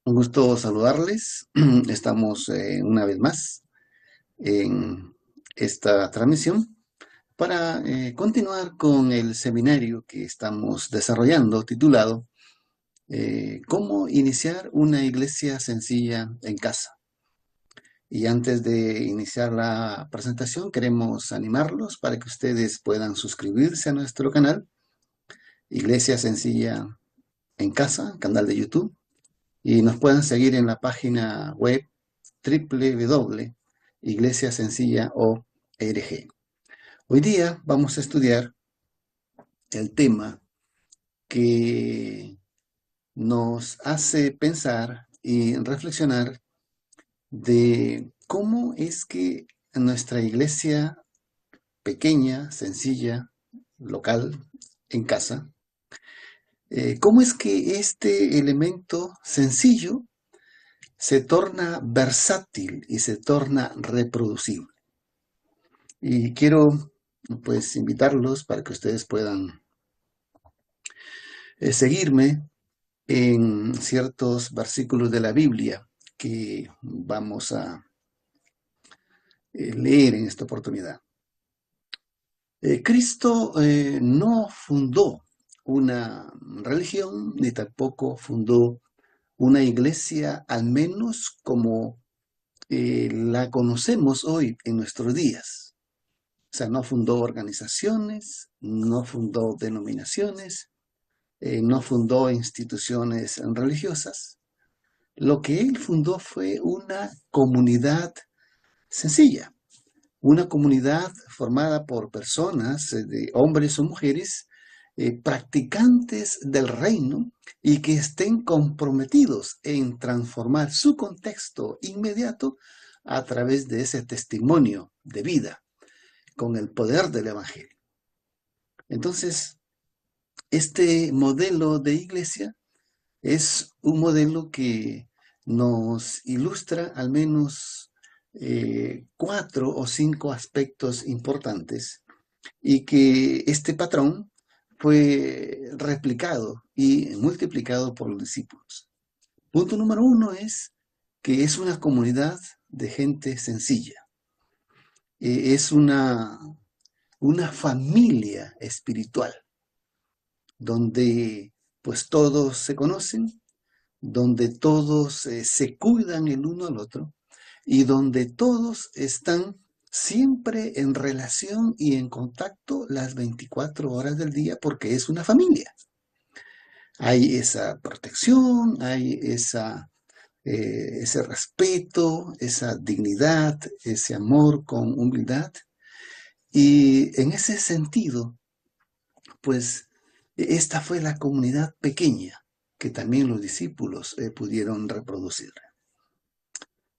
Un gusto saludarles. Estamos una vez más en esta transmisión para continuar con el seminario que estamos desarrollando titulado ¿Cómo iniciar una iglesia sencilla en casa? Y antes de iniciar la presentación, queremos animarlos para que ustedes puedan suscribirse a nuestro canal, Iglesia Sencilla en Casa, canal de YouTube, y nos puedan seguir en la página web www.iglesiasencilla.org. Hoy día vamos a estudiar el tema que nos hace pensar y reflexionar de cómo es que nuestra iglesia pequeña, sencilla, local, en casa, cómo es que este elemento sencillo se torna versátil y se torna reproducible. Y quiero pues invitarlos para que ustedes puedan seguirme en ciertos versículos de la Biblia que vamos a leer en esta oportunidad. Cristo no fundó una religión ni tampoco fundó una iglesia, al menos como la conocemos hoy en nuestros días. O sea, no fundó organizaciones, no fundó denominaciones, no fundó instituciones religiosas. Lo que él fundó fue una comunidad sencilla, una comunidad formada por personas, de hombres o mujeres, practicantes del reino y que estén comprometidos en transformar su contexto inmediato a través de ese testimonio de vida con el poder del Evangelio. Entonces, este modelo de iglesia es un modelo que nos ilustra al menos 4 o 5 aspectos importantes y que este patrón fue replicado y multiplicado por los discípulos. Punto número 1 es que es una comunidad de gente sencilla. Es una familia espiritual donde pues todos se conocen, donde todos se cuidan el uno al otro y donde todos están siempre en relación y en contacto las 24 horas del día porque es una familia. Hay esa protección, hay ese respeto, esa dignidad, ese amor con humildad. Y en ese sentido, pues esta fue la comunidad pequeña que también los discípulos pudieron reproducir.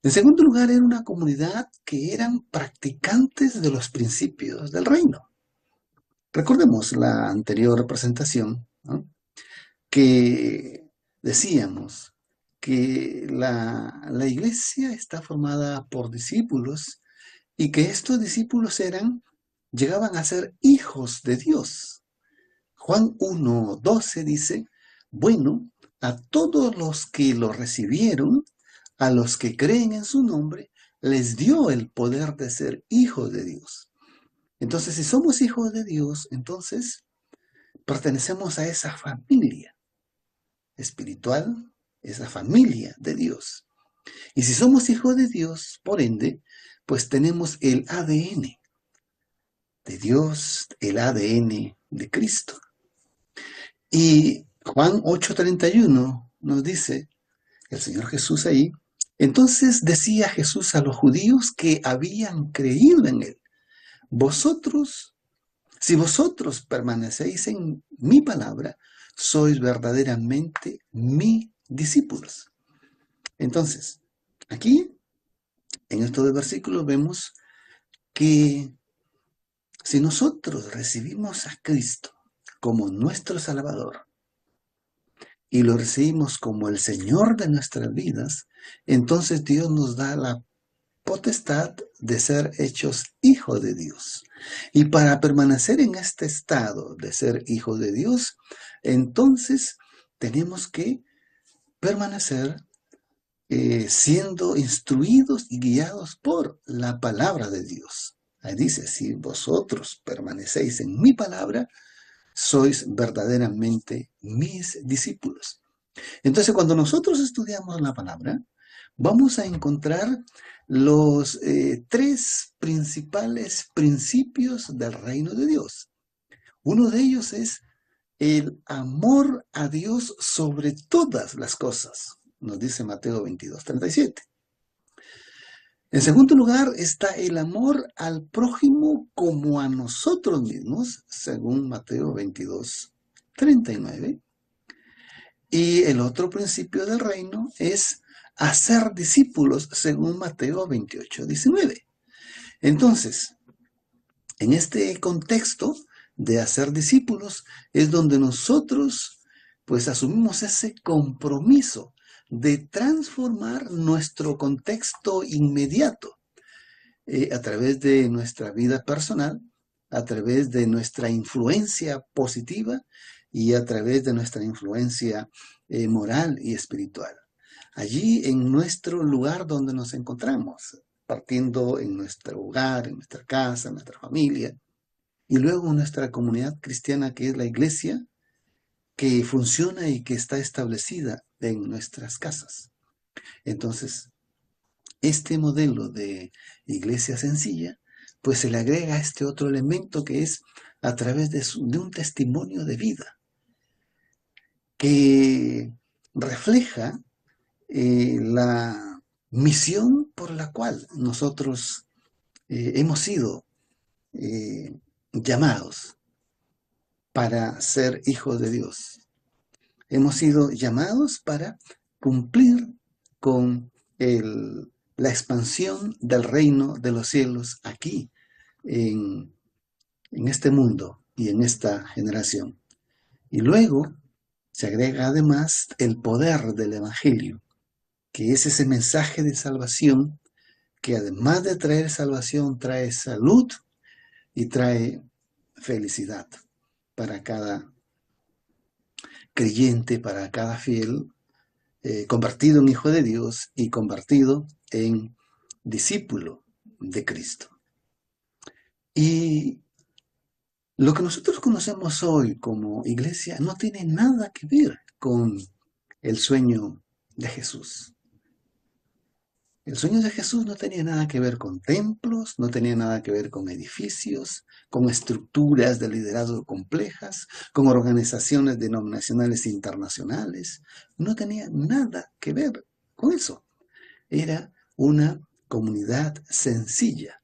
En segundo lugar, era una comunidad que eran practicantes de los principios del reino. Recordemos la anterior presentación, ¿no? Que decíamos que la iglesia está formada por discípulos y que estos discípulos llegaban a ser hijos de Dios. Juan 1:12 dice, bueno, a todos los que lo recibieron, a los que creen en su nombre, les dio el poder de ser hijos de Dios. Entonces, si somos hijos de Dios, entonces pertenecemos a esa familia espiritual, esa familia de Dios. Y si somos hijos de Dios, por ende, pues tenemos el ADN de Dios, el ADN de Cristo. Y Juan 8:31 nos dice, el Señor Jesús ahí, entonces decía Jesús a los judíos que habían creído en Él, si vosotros permanecéis en mi palabra, sois verdaderamente mis discípulos. Entonces, aquí, en estos dos versículos, vemos que si nosotros recibimos a Cristo como nuestro Salvador y lo recibimos como el Señor de nuestras vidas, entonces Dios nos da la potestad de ser hechos hijos de Dios. Y para permanecer en este estado de ser hijos de Dios, entonces tenemos que permanecer siendo instruidos y guiados por la palabra de Dios. Ahí dice, si vosotros permanecéis en mi palabra, sois verdaderamente mis discípulos. Entonces, cuando nosotros estudiamos la palabra, vamos a encontrar los tres principales principios del reino de Dios. Uno de ellos es el amor a Dios sobre todas las cosas, nos dice Mateo 22:37. En segundo lugar está el amor al prójimo como a nosotros mismos, según Mateo 22:39. Y el otro principio del reino es hacer discípulos, según Mateo 28:19. Entonces, en este contexto de hacer discípulos es donde nosotros pues asumimos ese compromiso de transformar nuestro contexto inmediato a través de nuestra vida personal, a través de nuestra influencia positiva y a través de nuestra influencia moral y espiritual. Allí en nuestro lugar donde nos encontramos, partiendo en nuestro hogar, en nuestra casa, en nuestra familia, y luego en nuestra comunidad cristiana que es la iglesia, que funciona y que está establecida en nuestras casas. Entonces, este modelo de iglesia sencilla, pues se le agrega este otro elemento que es a través de un testimonio de vida, que refleja la misión por la cual nosotros hemos sido llamados para ser hijos de Dios. Hemos sido llamados para cumplir con la expansión del reino de los cielos aquí, en este mundo y en esta generación. Y luego se agrega además el poder del Evangelio, que es ese mensaje de salvación que además de traer salvación, trae salud y trae felicidad para cada creyente, para cada fiel, convertido en hijo de Dios y convertido en discípulo de Cristo. Y lo que nosotros conocemos hoy como iglesia no tiene nada que ver con el sueño de Jesús. El sueño de Jesús no tenía nada que ver con templos, no tenía nada que ver con edificios, con estructuras de liderazgo complejas, con organizaciones denominacionales internacionales. No tenía nada que ver con eso. Era una comunidad sencilla.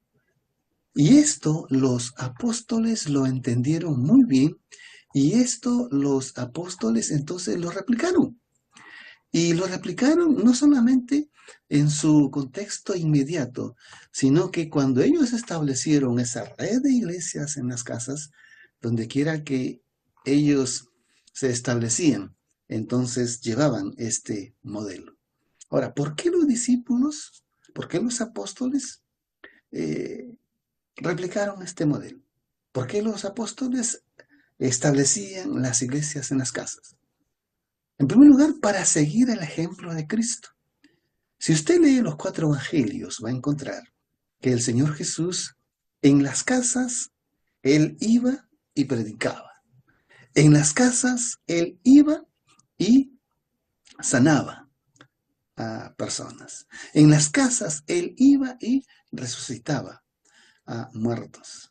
Y esto los apóstoles lo entendieron muy bien, y esto los apóstoles entonces lo replicaron. Y lo replicaron no solamente en su contexto inmediato, sino que cuando ellos establecieron esa red de iglesias en las casas, donde quiera que ellos se establecían, entonces llevaban este modelo. Ahora, ¿por qué los discípulos, por qué los apóstoles replicaron este modelo? ¿Por qué los apóstoles establecían las iglesias en las casas? En primer lugar, para seguir el ejemplo de Cristo. Si usted lee los 4 evangelios, va a encontrar que el Señor Jesús en las casas, Él iba y predicaba. En las casas, Él iba y sanaba a personas. En las casas, Él iba y resucitaba a muertos.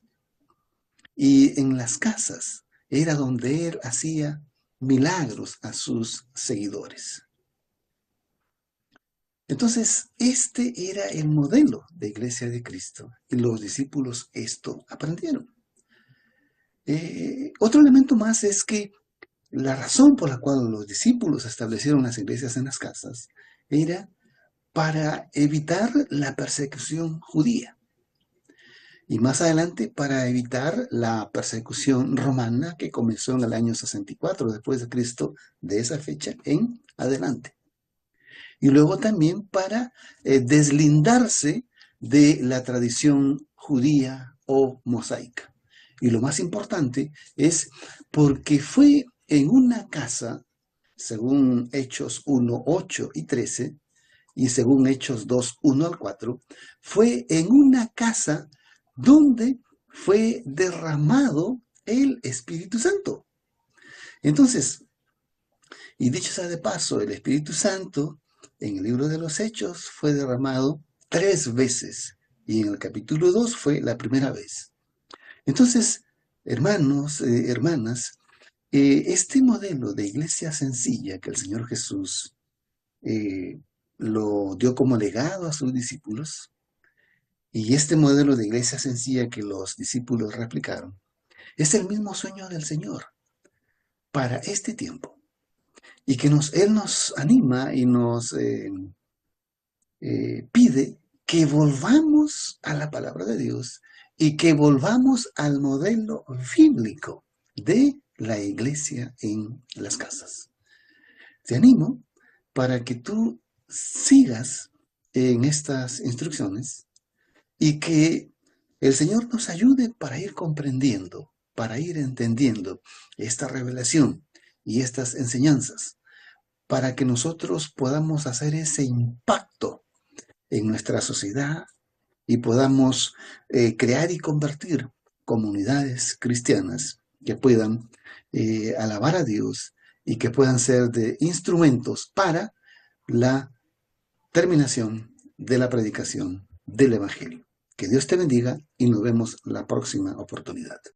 Y en las casas era donde Él hacía milagros a sus seguidores. Entonces, este era el modelo de Iglesia de Cristo y los discípulos esto aprendieron. Otro elemento más es que la razón por la cual los discípulos establecieron las iglesias en las casas era para evitar la persecución judía. Y más adelante para evitar la persecución romana que comenzó en el año 64 después de Cristo, de esa fecha en adelante. Y luego también para deslindarse de la tradición judía o mosaica. Y lo más importante es porque fue en una casa, según Hechos 1, 8 y 13, y según Hechos 2, 1 al 4, fue en una casa donde fue derramado el Espíritu Santo. Entonces, y dicho sea de paso, el Espíritu Santo en el libro de los Hechos fue derramado 3 veces y en el capítulo 2 fue la primera vez. Entonces, hermanos, hermanas, este modelo de iglesia sencilla que el Señor Jesús lo dio como legado a sus discípulos, y este modelo de iglesia sencilla que los discípulos replicaron, es el mismo sueño del Señor para este tiempo. Y que Él nos anima y nos pide que volvamos a la palabra de Dios y que volvamos al modelo bíblico de la iglesia en las casas. Te animo para que tú sigas en estas instrucciones y que el Señor nos ayude para ir comprendiendo, para ir entendiendo esta revelación y estas enseñanzas, para que nosotros podamos hacer ese impacto en nuestra sociedad y podamos crear y convertir comunidades cristianas que puedan alabar a Dios y que puedan ser de instrumentos para la terminación de la predicación del Evangelio. Que Dios te bendiga y nos vemos la próxima oportunidad.